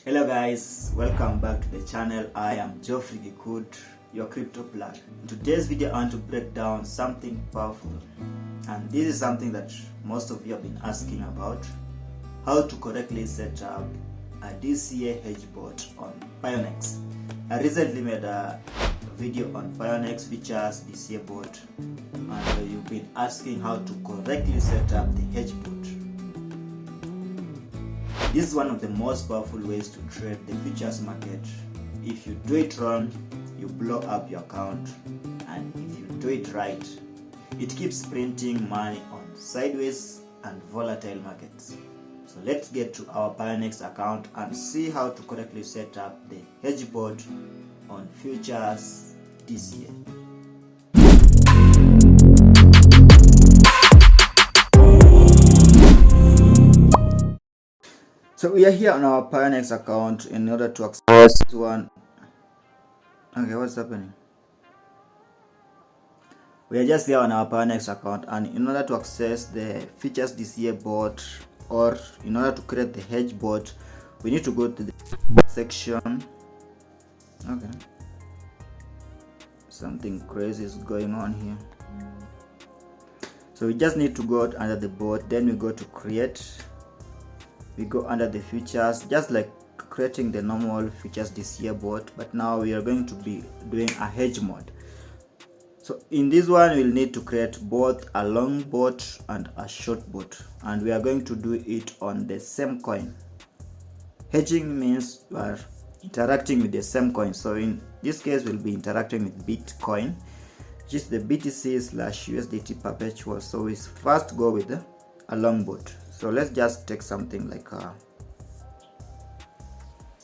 Hello guys, welcome back to the channel. I am Geoffrey Gekood, your crypto plug. In today's video I want to break down something powerful, and this is something that most of you have been asking about: how to correctly set up a DCA hedge bot on Pionex. I recently made a video on Pionex features DCA bot, and you've been asking how to correctly set up the hedge bot. This is one of the most powerful ways to trade the futures market. If you do it wrong, you blow up your account, and if you do it right, it keeps printing money on sideways and volatile markets. So let's get to our Pionex account and see how to correctly set up the hedge bot on futures DCA. So we are here on our Pionex account in order to access this one. Okay, what's happening? We are just here on our Pionex account, and in order to access the features DCA bot, or in order to create the hedge bot, we need to go to the section. Okay, something crazy is going on here. So we just need to go under the bot, then we go to create. We go under the features, just like creating the normal features DCA bot, but now we are going to be doing a hedge mode. So in this one we'll need to create both a long bot and a short bot, and we are going to do it on the same coin. Hedging means you are interacting with the same coin, so in this case we'll be interacting with Bitcoin, which is the BTC/USDT perpetual. So we first go with a long bot. So let's just take something like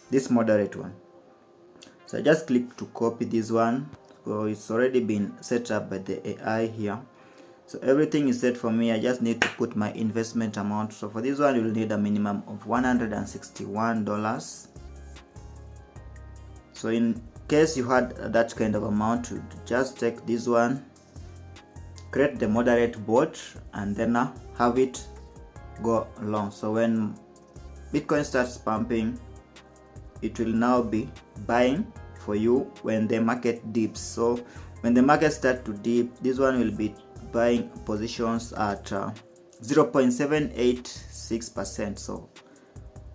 this moderate one. So I just click to copy this one. So it's already been set up by the AI here. So everything is set for me. I just need to put my investment amount. So for this one, you'll need a minimum of $161. So in case you had that kind of amount, you just take this one, create the moderate bot, and then have it go long. So when Bitcoin starts pumping, it will now be buying for you when the market dips. So when the market starts to dip, this one will be buying positions at 0.786%. so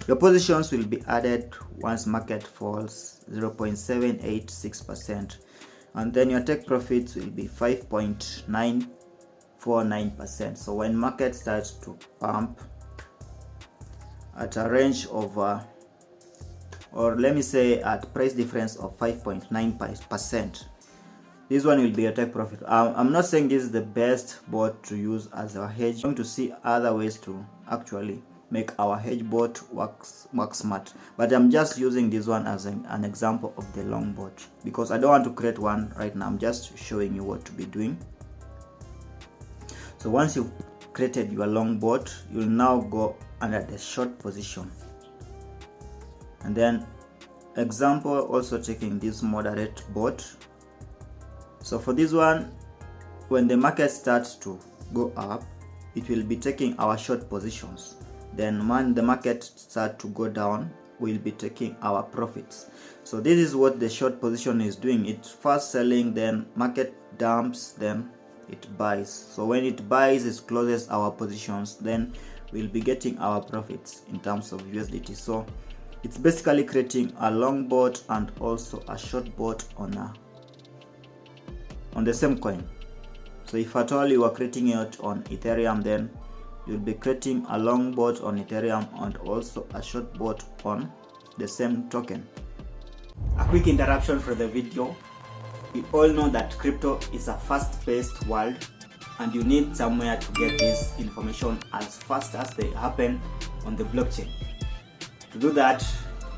your positions will be added once market falls 0.786%, and then your take profits will be 5.949%. So when market starts to pump at a range of or let me say at price difference of 5.9%, this one will be a take profit. I'm not saying this is the best bot to use as a hedge. We're going to see other ways to actually make our hedge bot work smart, but I'm just using this one as an example of the long bot because I don't want to create one right now. I'm just showing you what to be doing. So once you've created your long bot, you'll now go under the short position, and then example also taking this moderate bot. So for this one, when the market starts to go up, it will be taking our short positions. Then when the market starts to go down, we'll be taking our profits. So this is what the short position is doing. It's first selling, then market dumps, then it buys. So when it buys, it closes our positions, then we'll be getting our profits in terms of USDT. So it's basically creating a long bot and also a short bot on the same coin. So if at all you are creating it on Ethereum, then you'll be creating a long bot on Ethereum and also a short bot on the same token. A quick interruption for the video. We all know that crypto is a fast-paced world, and you need somewhere to get this information as fast as they happen on the blockchain. To do that,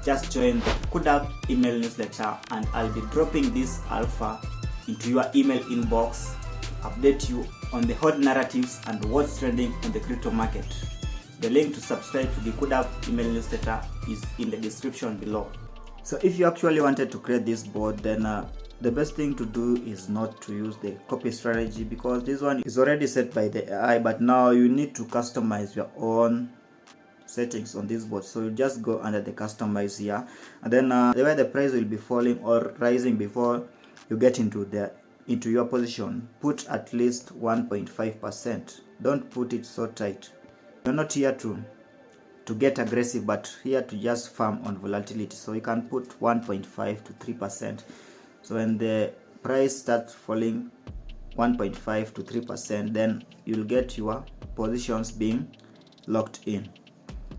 just join the GekoodHub email newsletter, and I'll be dropping this alpha into your email inbox to update you on the hot narratives and what's trending on the crypto market. The link to subscribe to the GekoodHub email newsletter is in the description below. So if you actually wanted to create this bot, then the best thing to do is not to use the copy strategy, because this one is already set by the AI, but now you need to customize your own settings on this bot. So you just go under the customize here, and then the way the price will be falling or rising before you get into your position, put at least 1.5%. Don't put it so tight. You're not here to get aggressive, but here to just farm on volatility. So you can put 1.5 to 3%. So when the price starts falling 1.5 to 3%, then you'll get your positions being locked in.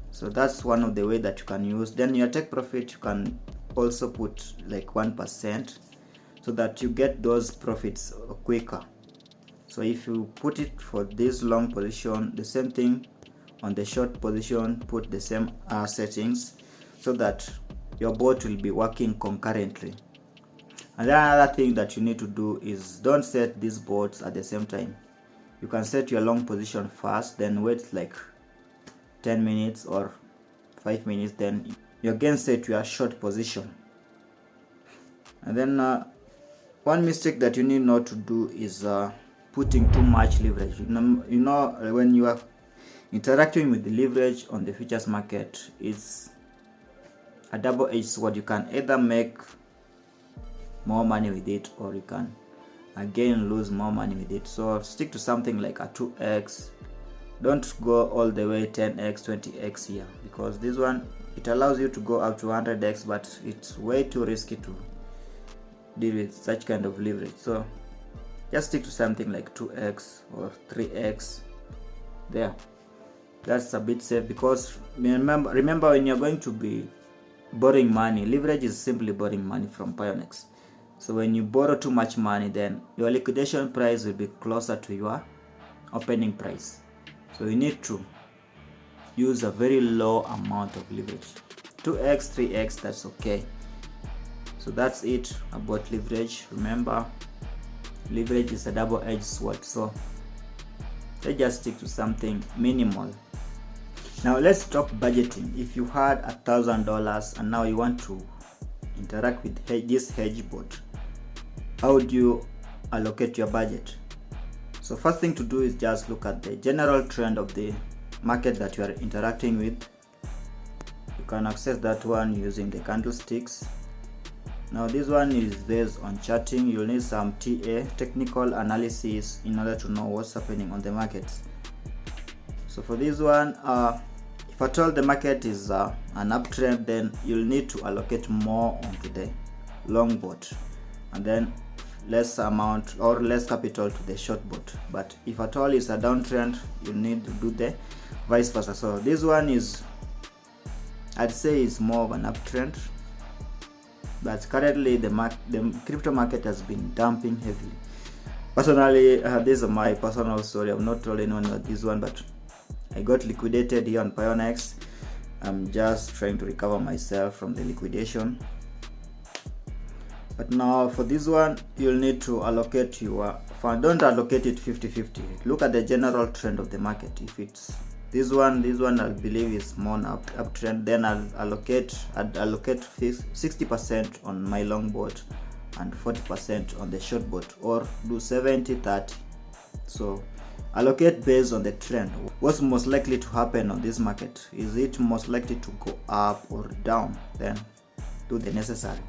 So that's one of the way that you can use. Then your take profit, you can also put like 1%, so that you get those profits quicker. So if you put it for this long position, the same thing on the short position, put the same settings, so that your bot will be working concurrently. And then another thing that you need to do is don't set these bots at the same time. You can set your long position first, then wait like 10 minutes or 5 minutes, then you again set your short position. And then one mistake that you need not to do is putting too much leverage. You know when you are interacting with the leverage on the futures market, it's a double-edged sword. You can either make more money with it, or you can again lose more money with it. So stick to something like a 2x. Don't go all the way 10x, 20x here, because this one, it allows you to go up to 100x, but it's way too risky to deal with such kind of leverage. So just stick to something like 2x or 3x there. That's a bit safe, because remember when you're going to be borrowing money, leverage is simply borrowing money from Pionex. So when you borrow too much money, then your liquidation price will be closer to your opening price. So you need to use a very low amount of leverage. 2x, 3x, that's okay. So that's it about leverage. Remember, leverage is a double-edged sword, so let's just stick to something minimal. Now let's talk budgeting. If you had $1,000 and now you want to interact with this hedge bot, how do you allocate your budget? So first thing to do is just look at the general trend of the market that you are interacting with. You can access that one using the candlesticks. Now this one is based on charting. You'll need some TA, technical analysis, in order to know what's happening on the markets. So for this one, if at all the market is an uptrend, then you'll need to allocate more onto the long bot, and then less amount or less capital to the short bot. But if at all it's a downtrend, you need to do the vice versa. So this one is, I'd say, is more of an uptrend, but currently the crypto market has been dumping heavily. Personally, this is my personal story. I've not told anyone about this one, but I got liquidated here on Pionex. I'm just trying to recover myself from the liquidation. But now for this one, you'll need to allocate your fund. Don't allocate it 50-50. Look at the general trend of the market. If it's this one I believe is more uptrend, then I'd allocate 60% on my long bot and 40% on the short bot, or do 70-30. So allocate based on the trend. What's most likely to happen on this market? Is it most likely to go up or down? Then do the necessary.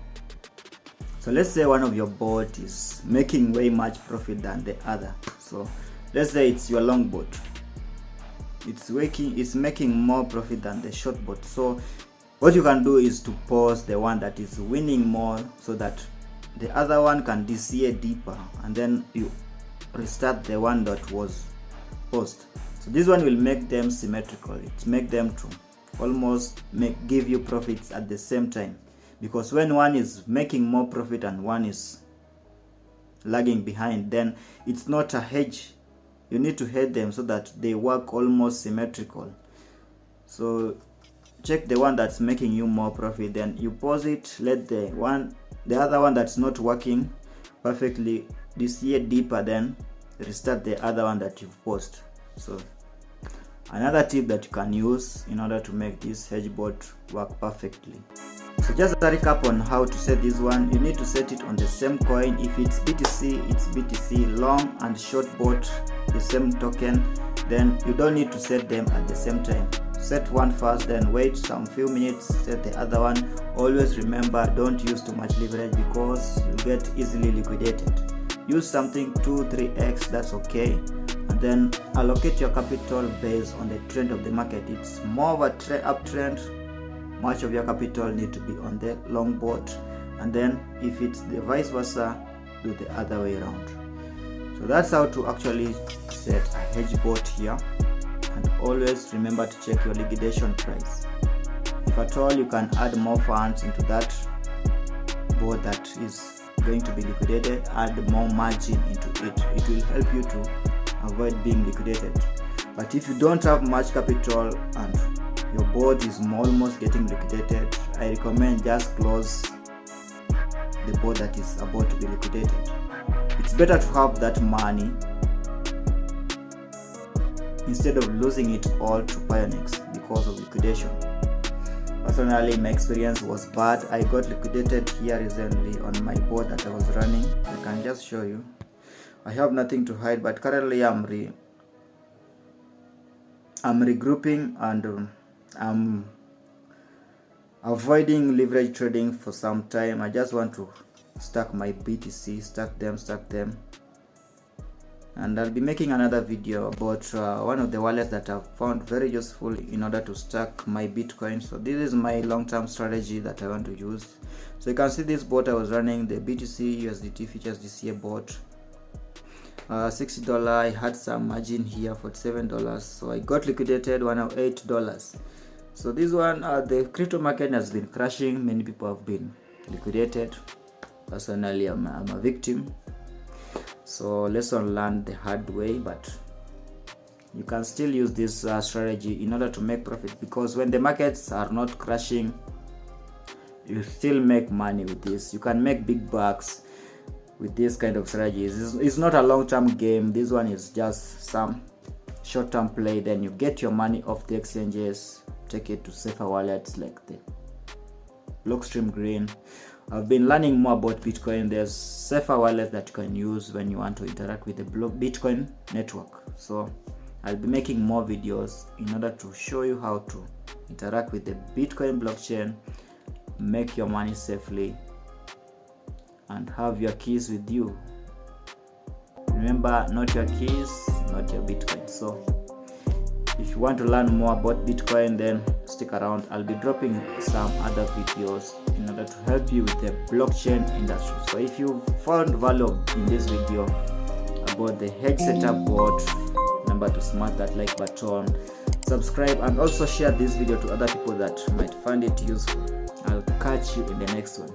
So let's say one of your bot is making way much profit than the other. So let's say it's your long bot. It's making more profit than the short bot. So what you can do is to pause the one that is winning more, so that the other one can DCA deeper, and then you restart the one that was paused. So this one will make them symmetrical. It make them to almost give you profits at the same time, because when one is making more profit and one is lagging behind, then it's not a hedge. You need to hedge them so that they work almost symmetrical. So check the one that's making you more profit, then you pause it, let the other one that's not working perfectly DCA deeper, then restart the other one that you've paused. So another tip that you can use in order to make this hedge bot work perfectly. So just a recap on how to set this one. You need to set it on the same coin. If it's BTC, it's BTC. Long and short bot, the same token. Then you don't need to set them at the same time. set one first, then wait some few minutes, set the other one. Always remember, don't use too much leverage because you get easily liquidated. Use something 2-3x, that's okay, and then allocate your capital based on the trend of the market. It's more of a uptrend, much of your capital need to be on the long board, and then if it's the vice versa, do the other way around. So that's how to actually set a hedge bot here. And always remember to check your liquidation price. If at all you can add more funds into that bot that is going to be liquidated, add more margin into it. It will help you to avoid being liquidated. But if you don't have much capital and your bot is almost getting liquidated, I recommend just close the bot that is about to be liquidated. It's better to have that money instead of losing it all to Pionex because of liquidation. Personally, my experience was bad. I got liquidated here recently on my board that I was running. I can just show you. I have nothing to hide, but currently I'm regrouping and I'm avoiding leverage trading for some time. I just want to stack my BTC, stack them. And I'll be making another video about one of the wallets that I've found very useful in order to stack my Bitcoin. So this is my long-term strategy that I want to use. So you can see this bot I was running, the BTC USDT futures this year bot, $60. I had some margin here for $7, so I got liquidated $108. So this one, the crypto market has been crashing. Many people have been liquidated. Personally, I'm a victim. So lesson learned the hard way, but you can still use this strategy in order to make profit, because when the markets are not crashing, you still make money with this. You can make big bucks with this kind of strategies. It's not a long-term game. This one is just some short-term play. Then you get your money off the exchanges, take it to safer wallets like the Blockstream Green. I've been learning more about Bitcoin. There's safer wallets that you can use when you want to interact with the Bitcoin network. So I'll be making more videos in order to show you how to interact with the Bitcoin blockchain, make your money safely, and have your keys with you. Remember, not your keys, not your Bitcoin. So if you want to learn more about Bitcoin, then stick around. I'll be dropping some other videos in order to help you with the blockchain industry. So if you found value in this video about the hedge setup board, remember to smash that like button, subscribe, and also share this video to other people that might find it useful. I'll catch you in the next one.